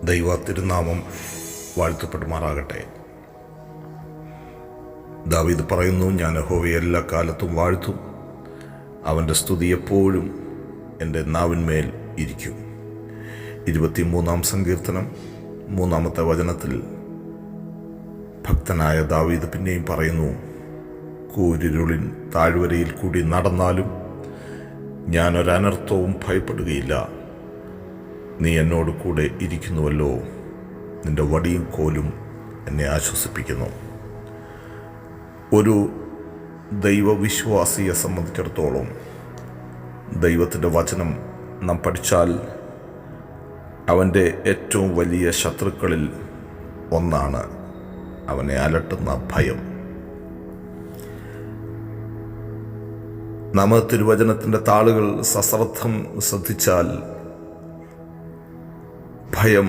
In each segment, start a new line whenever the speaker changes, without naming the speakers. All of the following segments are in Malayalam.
ദൈവ തിരുനാമം വാഴ്ത്തപ്പെടുമാറാകട്ടെ. ദാവീദ് പറയുന്നു, ഞാൻ യഹോവയെ എല്ലാ കാലത്തും വാഴ്ത്തും, അവൻ്റെ സ്തുതി എപ്പോഴും എൻ്റെ നാവിന്മേൽ ഇരിക്കും. 23-ാം സങ്കീർത്തനം 3-ാമത്തെ വചനത്തിൽ ഭക്തനായ ദാവീദ് പിന്നെയും പറയുന്നു, കൂരിരുളിൻ താഴ്വരയിൽ കൂടി നടന്നാലും ഞാനൊരനർത്ഥവും ഭയപ്പെടുകയില്ല. നീ എന്നോട് കൂടെ ഇരിക്കുന്നുവല്ലോ, നിന്റെ വടിയും കോലും എന്നെ ആശ്വസിപ്പിക്കുന്നു. ഒരു ദൈവവിശ്വാസിയെ സംബന്ധിച്ചിടത്തോളം ദൈവത്തിൻ്റെ വചനം നാം പഠിച്ചാൽ അവൻ്റെ ഏറ്റവും വലിയ ശത്രുക്കളിൽ ഒന്നാണ് അവനെ അലട്ടുന്ന ഭയം. നാം തിരുവചനത്തിൻ്റെ താളുകൾ സശ്രദ്ധം ശ്രദ്ധിച്ചാൽ ഭയം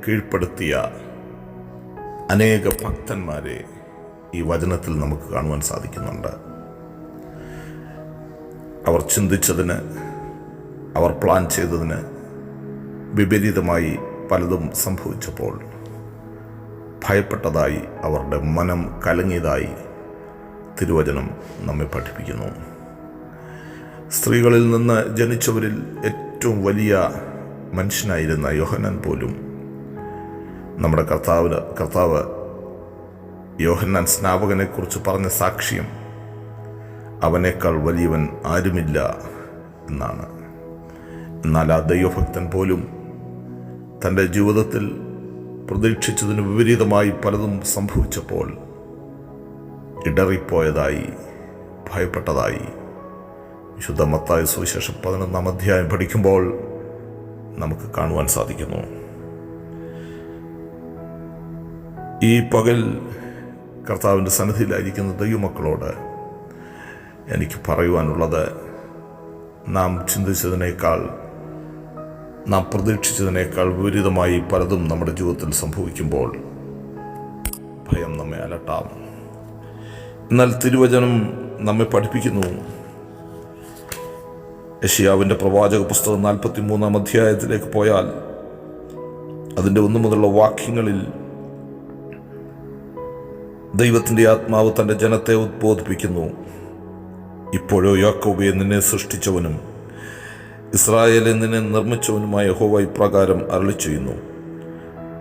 കീഴ്പ്പെടുത്തിയ അനേക ഭക്തന്മാരെ ഈ വചനത്തിൽ നമുക്ക് കാണുവാൻ സാധിക്കുന്നുണ്ട്. അവർ ചിന്തിച്ചതിന്, അവർ പ്ലാൻ ചെയ്തതിന് വിപരീതമായി പലതും സംഭവിച്ചപ്പോൾ ഭയപ്പെട്ടതായി, അവരുടെ മനം കലങ്ങിയതായി തിരുവചനം നമ്മെ പഠിപ്പിക്കുന്നു. സ്ത്രീകളിൽ നിന്ന് ജനിച്ചവരിൽ ഏറ്റവും വലിയ മനുഷ്യനായിരുന്ന യോഹന്നാൻ പോലും നമ്മുടെ കർത്താവ് യോഹന്നാൻ സ്നാപകനെക്കുറിച്ച് പറഞ്ഞ സാക്ഷ്യം, അവനേക്കാൾ വലിയവൻ ആരുമില്ല എന്നാണ്. എന്നാൽ ആ ദൈവഭക്തൻ പോലും തൻ്റെ ജീവിതത്തിൽ പ്രതീക്ഷിച്ചതിന് വിപരീതമായി പലതും സംഭവിച്ചപ്പോൾ ഇടറിപ്പോയതായി, ഭയപ്പെട്ടതായി വിശുദ്ധ മത്തായി സുവിശേഷം 11-ാം അധ്യായം പഠിക്കുമ്പോൾ നമുക്ക് കാണുവാൻ സാധിക്കുന്നു. ഈ പകൽ കർത്താവിൻ്റെ സന്നിധിയിലായിരിക്കുന്ന ദൈവമക്കളോട് എനിക്ക് പറയുവാനുള്ളത്, നാം ചിന്തിച്ചതിനേക്കാൾ, നാം പ്രതീക്ഷിച്ചതിനേക്കാൾ വിപരീതമായി പലതും നമ്മുടെ ജീവിതത്തിൽ സംഭവിക്കുമ്പോൾ ഭയം നമ്മെ അലട്ടാം. എന്നാൽ തിരുവചനം നമ്മെ പഠിപ്പിക്കുന്നു. യെശയ്യാവിൻ്റെ പ്രവാചക പുസ്തകം 43-ാം അധ്യായത്തിലേക്ക് പോയാൽ അതിൻ്റെ 1 മുതലുള്ള വാക്യങ്ങളിൽ ദൈവത്തിൻ്റെ ആത്മാവ് തൻ്റെ ജനത്തെ ഉദ്ബോധിപ്പിക്കുന്നു. ഇപ്പോഴോ യാക്കോബേ, നിന്നെ സൃഷ്ടിച്ചവനും ഇസ്രായേലെ നിന്നെ നിർമ്മിച്ചവനുമായ യഹോവ ഇപ്രകാരം അരുളിച്ചെയ്യുന്നു,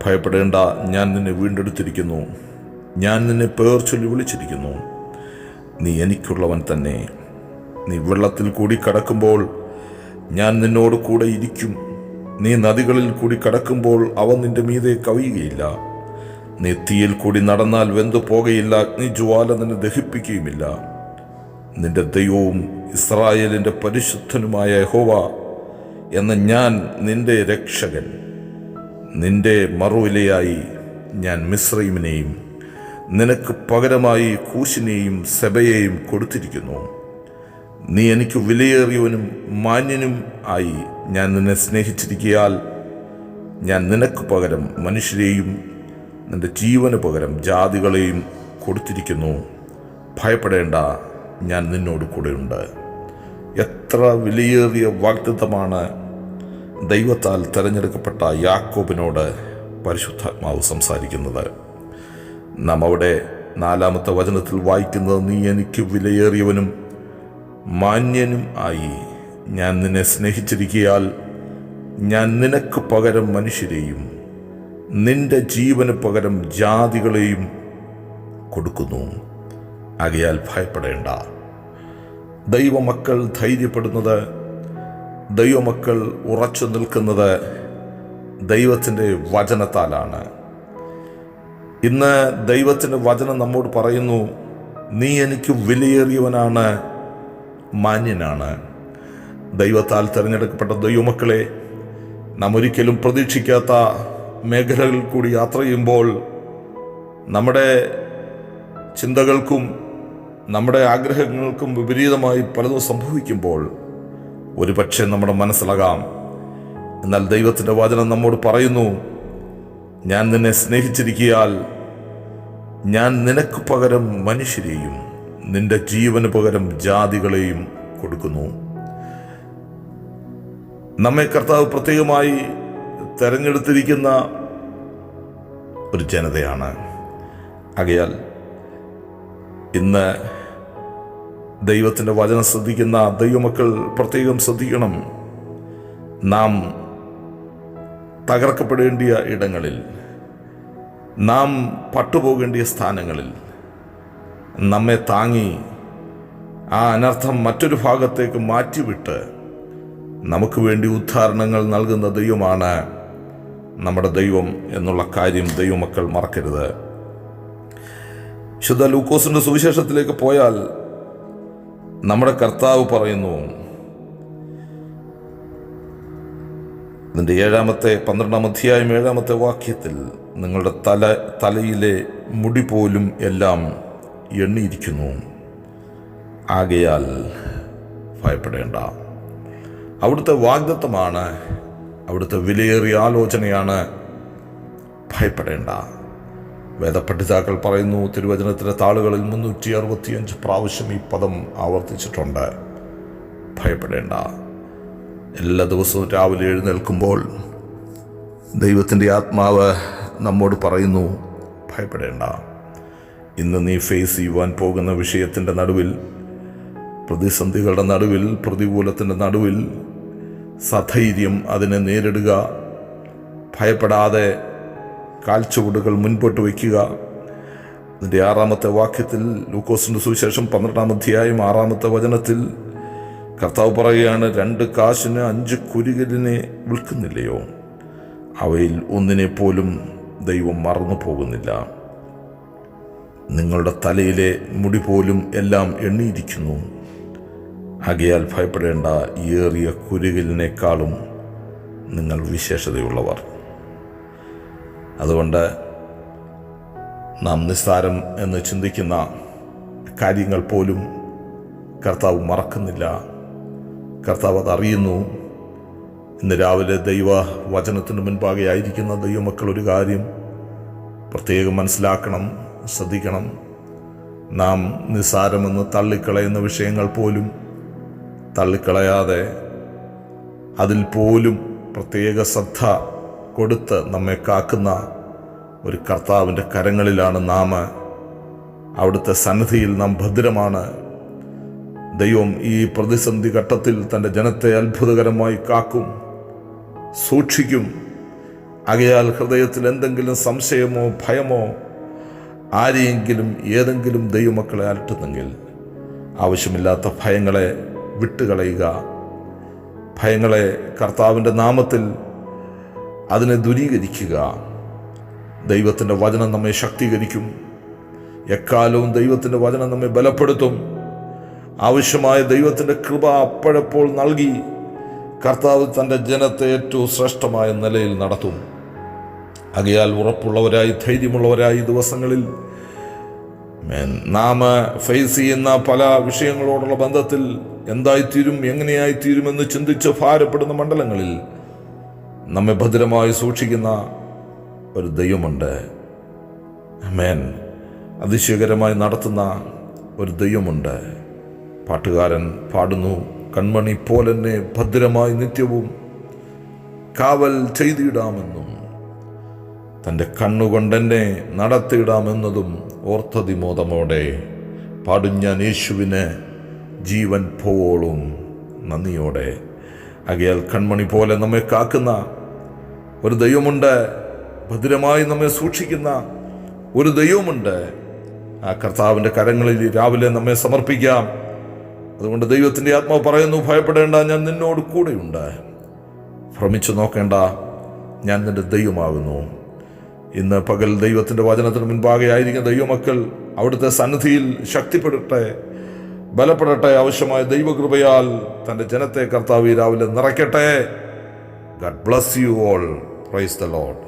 ഭയപ്പെടേണ്ട, ഞാൻ നിന്നെ വീണ്ടെടുത്തിരിക്കുന്നു, ഞാൻ നിന്നെ പേർ ചൊല്ലി വിളിച്ചിരിക്കുന്നു, നീ എനിക്കുള്ളവൻ തന്നെ. നീ വെള്ളത്തിൽ കൂടി കടക്കുമ്പോൾ ഞാൻ നിന്നോട് കൂടെ ഇരിക്കും, നീ നദികളിൽ കൂടി കടക്കുമ്പോൾ അവ നിന്റെ മീതെ കവിയുകയില്ല. നീ തീയിൽ കൂടി നടന്നാൽ വെന്തു പോകയില്ല, അഗ്നിജ്വാല നിന്നെ ദഹിപ്പിക്കുകയുമില്ല. നിന്റെ ദൈവവും ഇസ്രായേലിൻ്റെ പരിശുദ്ധനുമായ യഹോവ എന്ന ഞാൻ നിന്റെ രക്ഷകൻ. നിന്റെ മറുവിലയായി ഞാൻ മിസ്രയീമിനെയും നിനക്ക് പകരമായി കൂശിനെയും സെബയെയും കൊടുത്തിരിക്കുന്നു. നീ എനിക്ക് വിലയേറിയവനും മാന്യനും ആയി ഞാൻ നിന്നെ സ്നേഹിച്ചിരിക്കയാൽ ഞാൻ നിനക്ക് പകരം മനുഷ്യരെയും നിന്റെ ജീവന് പകരം ജാതികളെയും കൊടുത്തിരിക്കുന്നു. ഭയപ്പെടേണ്ട, ഞാൻ നിന്നോട് കൂടെയുണ്ട്. എത്ര വിലയേറിയ വാഗ്ദത്തമാണ് ദൈവത്താൽ തിരഞ്ഞെടുക്കപ്പെട്ട യാക്കോബിനോട് പരിശുദ്ധാത്മാവ് സംസാരിക്കുന്നത്. നാം അവിടെ 4-ാമത്തെ വചനത്തിൽ വായിക്കുന്നത്, നീ എനിക്ക് വിലയേറിയവനും മാന്യനും ആയി ഞാൻ നിന്നെ സ്നേഹിച്ചിരിക്കയാൽ ഞാൻ നിനക്ക് പകരം മനുഷ്യരെയും നിന്റെ ജീവന് പകരം ജാതികളെയും കൊടുക്കുന്നു. ആകയാൽ ഭയപ്പെടേണ്ട. ദൈവമക്കൾ ധൈര്യപ്പെടുന്നത്, ദൈവമക്കൾ ഉറച്ചു നിൽക്കുന്നത് ദൈവത്തിൻ്റെ വചനത്താലാണ്. ഇന്ന് ദൈവത്തിൻ്റെ വചനം നമ്മോട് പറയുന്നു, നീ എനിക്ക് വിലയേറിയവനാണ്, മാന്യനാണ്. ദൈവത്താൽ തിരഞ്ഞെടുക്കപ്പെട്ട ദൈവമക്കളെ, നാം ഒരിക്കലും പ്രതീക്ഷിക്കാത്ത മേഖലകളിൽ കൂടി യാത്ര ചെയ്യുമ്പോൾ നമ്മുടെ ചിന്തകൾക്കും നമ്മുടെ ആഗ്രഹങ്ങൾക്കും വിപരീതമായി പലതും സംഭവിക്കുമ്പോൾ ഒരുപക്ഷെ നമ്മുടെ മനസ്സിലാകാം. എന്നാൽ ദൈവത്തിൻ്റെ വചനം നമ്മോട് പറയുന്നു, ഞാൻ നിന്നെ സ്നേഹിച്ചിരിക്കയാൽ ഞാൻ നിനക്ക് പകരം മനുഷ്യരെയും നിന്റെ ജീവന് പകരം ജാതികളെയും കൊടുക്കുന്നു. നമ്മെ കർത്താവ് പ്രത്യേകമായി തെരഞ്ഞെടുത്തിരിക്കുന്ന ഒരു ജനതയാണ്. ആകയാൽ ഇന്ന് ദൈവത്തിൻ്റെ വചനം ശ്രദ്ധിക്കുന്ന ദൈവമക്കൾ പ്രത്യേകം ശ്രദ്ധിക്കണം. നാം തകർക്കപ്പെടേണ്ടിയ ഇടങ്ങളിൽ, നാം പട്ടുപോകേണ്ടിയ സ്ഥാനങ്ങളിൽ നമ്മെ താങ്ങി ആ അനർത്ഥം മറ്റൊരു ഭാഗത്തേക്ക് മാറ്റിവിട്ട് നമുക്ക് വേണ്ടി ഉദ്ധാരണങ്ങൾ നൽകുന്ന ദൈവമാണ് നമ്മുടെ ദൈവം എന്നുള്ള കാര്യം ദൈവമക്കൾ മറക്കരുത്. ശുദ്ധ ലൂക്കോസിന്റെ സുവിശേഷത്തിലേക്ക് പോയാൽ നമ്മുടെ കർത്താവ് പറയുന്നു, ഇതിൻ്റെ 12-ാം അധ്യായം 7-ാമത്തെ വാക്യത്തിൽ, നിങ്ങളുടെ തലയിലെ മുടി പോലും എല്ലാം എണ്ണിയിരിക്കുന്നു, ആകയാൽ ഭയപ്പെടേണ്ട. അവിടുത്തെ വാഗ്ദത്തമാണ്, അവിടുത്തെ വിലയേറിയ ആലോചനയാണ്, ഭയപ്പെടേണ്ട. വേദപണ്ഡിതാക്കൾ പറയുന്നു, തിരുവചനത്തിലെ താളുകളിൽ 365 പ്രാവശ്യം ഈ പദം ആവർത്തിച്ചിട്ടുണ്ട്, ഭയപ്പെടേണ്ട. എല്ലാ ദിവസവും രാവിലെ എഴുന്നേൽക്കുമ്പോൾ ദൈവത്തിൻ്റെ ആത്മാവ് നമ്മോട് പറയുന്നു, ഭയപ്പെടേണ്ട. ഇന്ന് നീ ഫേസ് ചെയ്യുവാൻ പോകുന്ന വിഷയത്തിൻ്റെ നടുവിൽ, പ്രതിസന്ധികളുടെ നടുവിൽ, പ്രതികൂലത്തിൻ്റെ നടുവിൽ സധൈര്യം അതിനെ നേരിടുക, ഭയപ്പെടാതെ കാൽച്ചുവടുകൾ മുൻപോട്ട് വയ്ക്കുക. അതിൻ്റെ 6-ാമത്തെ വാക്യത്തിൽ, ലൂക്കോസിൻ്റെ സുവിശേഷം 12-ാം അധ്യായം 6-ാമത്തെ വചനത്തിൽ കർത്താവ് പറയുകയാണ്, 2 കാശിന് 5 കുരികലിനെ വിൽക്കുന്നില്ലയോ? അവയിൽ ഒന്നിനെ പോലും ദൈവം മറന്നു പോകുന്നില്ല. നിങ്ങളുടെ തലയിലെ മുടി പോലും എല്ലാം എണ്ണിയിരിക്കുന്നു, ആകയാൽ ഭയപ്പെടേണ്ട. ഏറിയ കുരികലിനേക്കാളും നിങ്ങൾ വിശേഷതയുള്ളവർ. അതുകൊണ്ട് നാം നിസ്സാരം എന്ന് ചിന്തിക്കുന്ന കാര്യങ്ങൾ പോലും കർത്താവ് മറക്കുന്നില്ല. കർത്താവ് അതറിയുന്നു. ഇന്ന് രാവിലെ ദൈവ വചനത്തിന് മുൻപാകെ ആയിരിക്കുന്ന ദൈവമക്കൾ ഒരു കാര്യം പ്രത്യേകം മനസ്സിലാക്കണം, ശ്രദ്ധിക്കണം. നാം നിസ്സാരമെന്ന് തള്ളിക്കളയുന്ന വിഷയങ്ങൾ പോലും തള്ളിക്കളയാതെ അതിൽ പോലും പ്രത്യേക ശ്രദ്ധ കൊടുത്ത് നമ്മെ കാക്കുന്ന ഒരു കർത്താവിൻ്റെ കരങ്ങളിലാണ് നാം. അവിടുത്തെ സന്നിധിയിൽ നാം ഭദ്രമാണ്. ദൈവം ഈ പ്രതിസന്ധി ഘട്ടത്തിൽ തൻ്റെ ജനത്തെ അത്ഭുതകരമായി കാക്കും, സൂക്ഷിക്കും. ആകയാൽ ഹൃദയത്തിൽ എന്തെങ്കിലും സംശയമോ ഭയമോ ആരെയെങ്കിലും ഏതെങ്കിലും ദൈവമക്കളെ അലട്ടുന്നെങ്കിൽ ആവശ്യമില്ലാത്ത ഭയങ്ങളെ വിട്ടുകളയുക. ഭയങ്ങളെ കർത്താവിൻ്റെ നാമത്തിൽ അതിനെ ദൂരീകരിക്കുക. ദൈവത്തിൻ്റെ വചനം നമ്മെ ശക്തീകരിക്കും. എക്കാലവും ദൈവത്തിൻ്റെ വചനം നമ്മെ ബലപ്പെടുത്തും. ആവശ്യമായ ദൈവത്തിൻ്റെ കൃപ അപ്പോഴപ്പോൾ നൽകി കർത്താവ് തൻ്റെ ജനത്തെ ഏറ്റവും ശ്രേഷ്ഠമായ നിലയിൽ നടത്തും. ആകയാൽ ഉറപ്പുള്ളവരായി, ധൈര്യമുള്ളവരായി ദിവസങ്ങളിൽ നാം ഫേസ് ചെയ്യുന്ന പല വിഷയങ്ങളോടുള്ള ബന്ധത്തിൽ എന്തായിത്തീരും, എങ്ങനെയായിത്തീരുമെന്ന് ചിന്തിച്ച് ഭാരപ്പെടുന്ന മണ്ഡലങ്ങളിൽ നമ്മെ ഭദ്രമായി സൂക്ഷിക്കുന്ന ഒരു ദൈവമുണ്ട്. ആമേൻ. അതിശയകരമായി നടത്തുന്ന ഒരു ദൈവമുണ്ട്. പാട്ടുകാരൻ പാടുന്നു, കൺമണി പോലെന്നെ ഭദ്രമായി നിത്യവും കാവൽ ചെയ്തിടാമെന്നും തൻ്റെ കണ്ണുകൊണ്ടെന്നെ നടത്തിയിടാമെന്നതും ഓർത്തതിമോദമോടെ പാടും ഞാൻ യേശുവിന് ജീവൻ പോവോളും നന്ദിയോടെ. ആകയാൽ കൺമണി പോലെ നമ്മെ കാക്കുന്ന ഒരു ദൈവമുണ്ട്, ഭദ്രമായി നമ്മെ സൂക്ഷിക്കുന്ന ഒരു ദൈവമുണ്ട്. ആ കർത്താവിൻ്റെ കരങ്ങളിൽ രാവിലെ നമ്മെ സമർപ്പിക്കാം. അതുകൊണ്ട് ദൈവത്തിൻ്റെ ആത്മാവ് പറയുന്നു, ഭയപ്പെടേണ്ട, ഞാൻ നിന്നോട് കൂടെയുണ്ട്. ഭ്രമിച്ചു നോക്കേണ്ട, ഞാൻ നിന്റെ ദൈവമാകുന്നു. ഇന്ന് പകൽ ദൈവത്തിൻ്റെ വചനത്തിന് മുൻപാകെ ആയിരിക്കുന്ന ദൈവമക്കൾ അവിടുത്തെ സന്നിധിയിൽ ശക്തിപ്പെടട്ടെ, ബലപ്പെടട്ടെ. ആവശ്യമായ ദൈവകൃപയാൽ തൻ്റെ ജനത്തെ കർത്താവ് രാവിലെ നിറയ്ക്കട്ടെ. God bless you all. Praise the Lord.